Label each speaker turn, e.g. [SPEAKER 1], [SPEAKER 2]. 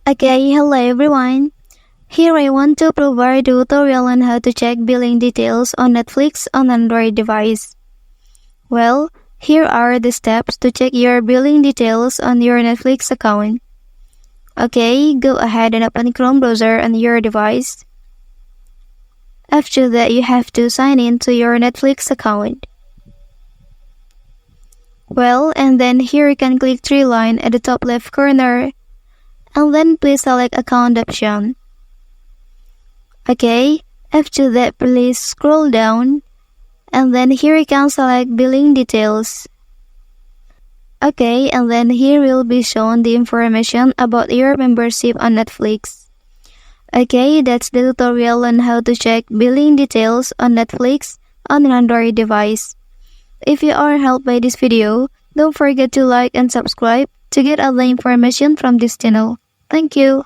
[SPEAKER 1] Okay, hello everyone. Here I want to provide a tutorial on how to check billing details on Netflix on Android device. Well, here are the steps to check your billing details on your Netflix account. Okay, go ahead and open Chrome browser on your device. After that, you have to sign in to your Netflix account. Well, and then here you can click three line at the top left corner, and then please select account option. Okay, after that please scroll down, and then here you can select billing details. Okay, and then here will be shown the information about your membership on Netflix. Okay, that's the tutorial on how to check billing details on Netflix on an Android device. If you are helped by this video, don't forget to like and subscribe to get other information from this channel. Thank you.